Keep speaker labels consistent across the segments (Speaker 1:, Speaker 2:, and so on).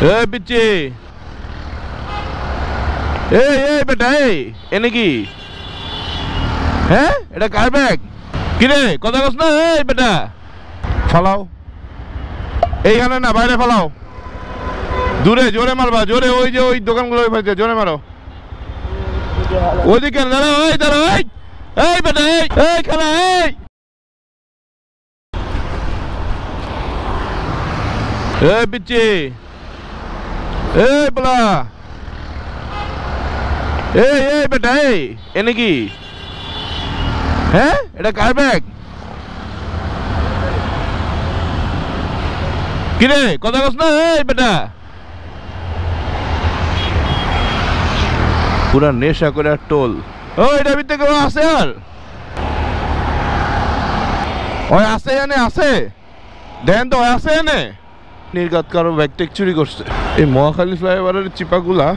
Speaker 1: এই পিচ্ছি, এই বেটা, এনে কি? হ্যাঁ, এটা কার ব্যাগ? কিরে কথা কস না? এই বেটা ফালাও, এইখানে না, বাইরে ফালাও, দূরে জোরে মারবা, জোরে, ওই যে ওই দোকানগুলো জোরে মারো, ওইদিকে দাঁড়াও, দাঁড়াও, এই বেটা, এই খালা, এই পিচ্ছি, এই বলা, এই বেটা, এনে কি? হ্যাঁ, এটা কার ব্যাগ? কিরে কথা কস না? এই বেটা পুরা নেশা করে আর টোল। ও এটা ভিতরে কেউ আছে? আর ওই আছে, এনে আছে, দেন তো, আছে এনে। নির্ঘাত কারো ব্যাগটেক চুরি করছে। এই মহাখালী ফ্লাইওভারের চিপাগুলা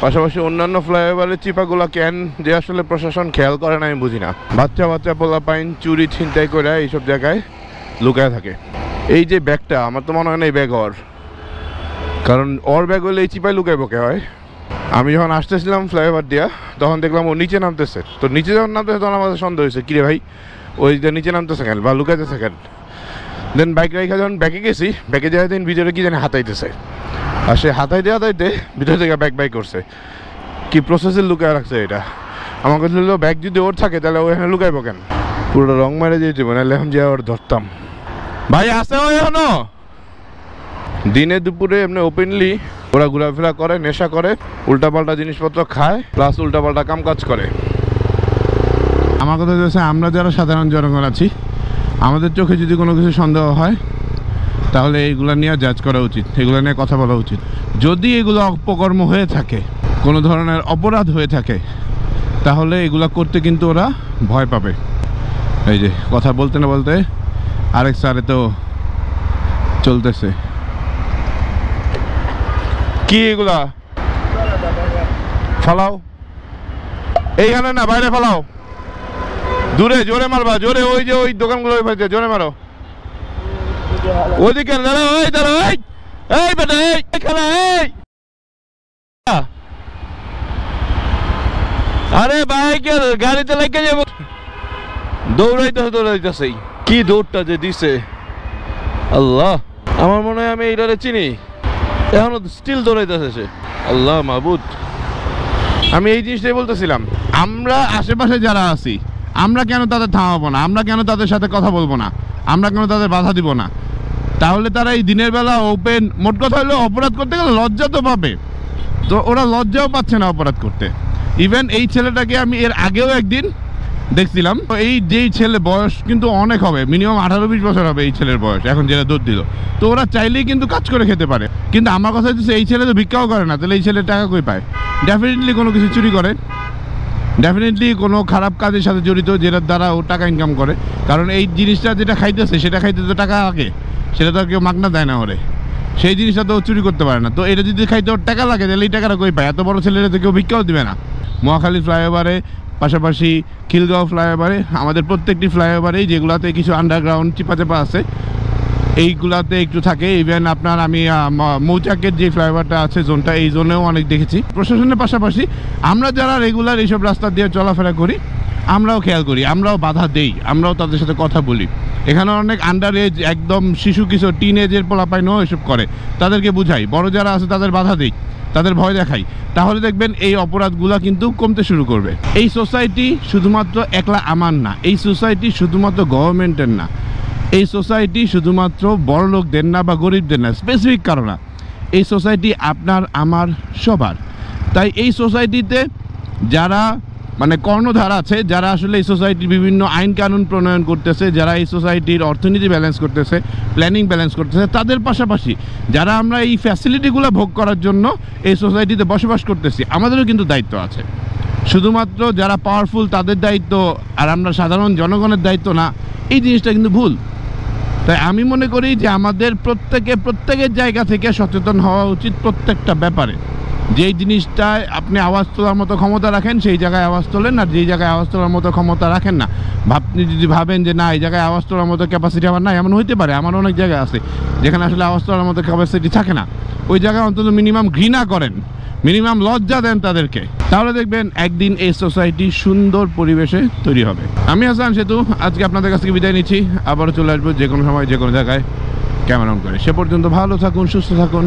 Speaker 1: পাশাপাশি অন্যান্য ফ্লাইওভারের চিপাগুলা কেন যে আসলে প্রশাসন খেয়াল করে না আমি বুঝি না। বাচ্চা বাচ্চা পোলাপাইন চুরি ছিনতাই করে এইসব জায়গায় লুকায় থাকে। এই যে ব্যাগটা, আমার তো মনে হয় না এই ব্যাগ ওর, কারণ ওর ব্যাগ হলে এই চিপায় লুকায় বকে হয়। আমি যখন আসতেছিলাম ফ্লাইওভার দিয়া, তখন দেখলাম ও নিচে নামতেছে। তো নিচে যখন নামতেছে তখন আমাদের সন্দেহ হয়েছে, কিরে ভাই ওই যে নিচে নামতেছে কেন বা লুকাইতেছে কেন। দেন বাইক রাইখা যখন ব্যাগে গেছি, ব্যাগে যাওয়া দিন ভিতরে কি জানি হাতাইতেছে, আর সে হাতাইতে হাতাইতে ভিতর থেকে ব্যাগ বাই করছে। কি প্রসেসে লুকায় রাখছে এটা? আমার কাছে ব্যাগ যদি ওর থাকে তাহলে ওখানে লুকাইব কেন? পুরো রং মারে যেতে মানে এখন যে ওর ধরতাম। ভাই আসে ওই এখনো? দিনে দুপুরে এমনি ওপেনলি ওরা ঘোরাফেরা করে, নেশা করে, উল্টাপাল্টা জিনিসপত্র খায়, প্লাস উল্টাপাল্টা কাম কাজ করে। আমার কথা হচ্ছে, আমরা যারা সাধারণ জনগণ আছি, আমাদের চোখে যদি কোনো কিছু সন্দেহ হয় তাহলে এইগুলা নিয়ে জাজ করা উচিত, এগুলো নিয়ে কথা বলা উচিত। যদি এগুলো অপকর্ম হয়ে থাকে, কোনো ধরনের অপরাধ হয়ে থাকে, তাহলে এগুলা করতে কিন্তু ওরা ভয় পাবে। এই যে কথা বলতে না বলতে আরেক স্যারে তো চলতেছে। কি এগুলা? ফালাও, এইখানে না, বাইরে ফালাও, দূরে জোরে মারবা, জোরে, ওই যে ওই দোকানগুলো জোরে মারো, ওইদিকে দাঁড়াও, দাঁড়াও, এই বেটা, এই খালা, আরে বাইকের গাড়িতে লেগে যাবো। দৌড়াইতেছে, কি দৌড়টা যে দিছে আল্লাহ! আমার মনে হয় আমি এইটারে চিনি, এখনো স্টিল দৌড়াইতেছে সে। আল্লাহ মাহবুদ, আমি এই জিনিসটাই বলতেছিলাম, আমরা আশেপাশে যারা আছি, আমরা কেন তাদের থামাবো না? আমরা কেন তাদের সাথে কথা বলবো না? আমরা কেন তাদের বাধা দিব না? তাহলে তারা এই দিনের বেলা ওপেন, মোট কথা হলো অপরাধ করতে গেলে লজ্জা তো পাবে, তো ওরা লজ্জাও পাচ্ছে না অপরাধ করতে। ইভেন এই ছেলেটাকে আমি এর আগেও একদিন দেখছিলাম, এই যেই ছেলে বয়স কিন্তু অনেক হবে, মিনিমাম 18-20 বছর হবে এই ছেলের বয়স, এখন যেটা দৌড় দিল। তো ওরা চাইলেই কিন্তু কাজ করে খেতে পারে, কিন্তু আমার কথা হচ্ছে এই ছেলে তো ভিক্ষাও করে না, তাহলে এই ছেলে টাকা কই পায়? ডেফিনেটলি কোনো কিছু চুরি করে, ডেফিনেটলি কোনো খারাপ কাজের সাথে জড়িত, যেটার দ্বারা ও টাকা ইনকাম করে। কারণ এই জিনিসটা যেটা খাইতেছে, সেটা খাইতে তো টাকা লাগে, সেটা তো আর কেউ মাগনা দেয় না ওরে, সেই জিনিসটা তো চুরি করতে পারে না। তো এটা যদি খাইতে ওর টাকা লাগে, তাহলে এই টাকাটা কই পায়? এত বড় ছেলেরা তো কেউ ভিক্ষাও দিবে না। মহাখালী ফ্লাইওভারে পাশাপাশি খিলগাঁও ফ্লাইওভারে, আমাদের প্রত্যেকটি ফ্লাইওভারেই যেগুলাতে কিছু আন্ডারগ্রাউন্ড চিপাচাপা আছে, এইগুলাতে একটু থাকে। ইভেন আপনার আমি মৌচাকের যে ফ্লাইওভারটা আছে জোনটা, এই জোনেও অনেক দেখেছি। প্রশাসনের পাশাপাশি আমরা যারা রেগুলার এইসব রাস্তা দিয়ে চলাফেরা করি, আমরাও খেয়াল করি, আমরাও বাধা দেই, আমরাও তাদের সাথে কথা বলি। এখানে অনেক আন্ডার এজ, একদম শিশু কিশোর, টিন এজের পোলাপাইনও এসব করে, তাদেরকে বুঝাই। বড় যারা আছে তাদের বাধা দেই, তাদের ভয় দেখাই, তাহলে দেখবেন এই অপরাধগুলো কিন্তু কমতে শুরু করবে। এই সোসাইটি শুধুমাত্র একলা আমার না, এই সোসাইটি শুধুমাত্র গভর্নমেন্টের না, এই সোসাইটি শুধুমাত্র বড় লোকদের না বা গরিবদের না, স্পেসিফিক কারো না, এই সোসাইটি আপনার আমার সবার। তাই এই সোসাইটিতে যারা মানে কর্ণধার আছে, যারা আসলে এই সোসাইটির বিভিন্ন আইন কানুন প্রণয়ন করতেছে, যারা এই সোসাইটির অর্থনীতি ব্যালেন্স করতেছে, প্ল্যানিং ব্যালেন্স করতেছে, তাদের পাশাপাশি যারা আমরা এই ফ্যাসিলিটিগুলো ভোগ করার জন্য এই সোসাইটিতে বসবাস করতেছি, আমাদেরও কিন্তু দায়িত্ব আছে। শুধুমাত্র যারা পাওয়ারফুল তাদের দায়িত্ব আর আমরা সাধারণ জনগণের দায়িত্ব না, এই জিনিসটা কিন্তু ভুল। তাই আমি মনে করি যে আমাদের প্রত্যেকের জায়গা থেকে সচেতন হওয়া উচিত প্রত্যেকটা ব্যাপারে।
Speaker 2: যেই জিনিসটায় আপনি আওয়াজ তোলার মতো ক্ষমতা রাখেন সেই জায়গায় আওয়াজ তোলেন, আর যেই জায়গায় আওয়াজ তোলার মতো ক্ষমতা রাখেন না, আপনি যদি ভাবেন যে না এই জায়গায় আওয়াজ তোলার মতো ক্যাপাসিটি আমার নাই, এমন হইতে পারে, আমার অনেক জায়গা আছে যেখানে আসলে আওয়াজ তোলার মতো ক্যাপাসিটি থাকে না, ওই জায়গায় অন্তত মিনিমাম ঘৃণা করেন, মিনিমাম লজ্জা দেন তাদেরকে, তাহলে দেখবেন একদিন এই সোসাইটি সুন্দর পরিবেশে তৈরি হবে। আমি হাসান সেতু আজকে আপনাদের কাছ থেকে বিদায় নিচ্ছি, আবারও চলে আসবো যে কোনো সময় যে কোনো জায়গায় ক্যামেরা অন করে। সে পর্যন্ত ভালো থাকুন, সুস্থ থাকুন,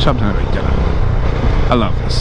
Speaker 2: সাবধানে বাইক চালান। আল্লাহ হাফেজ।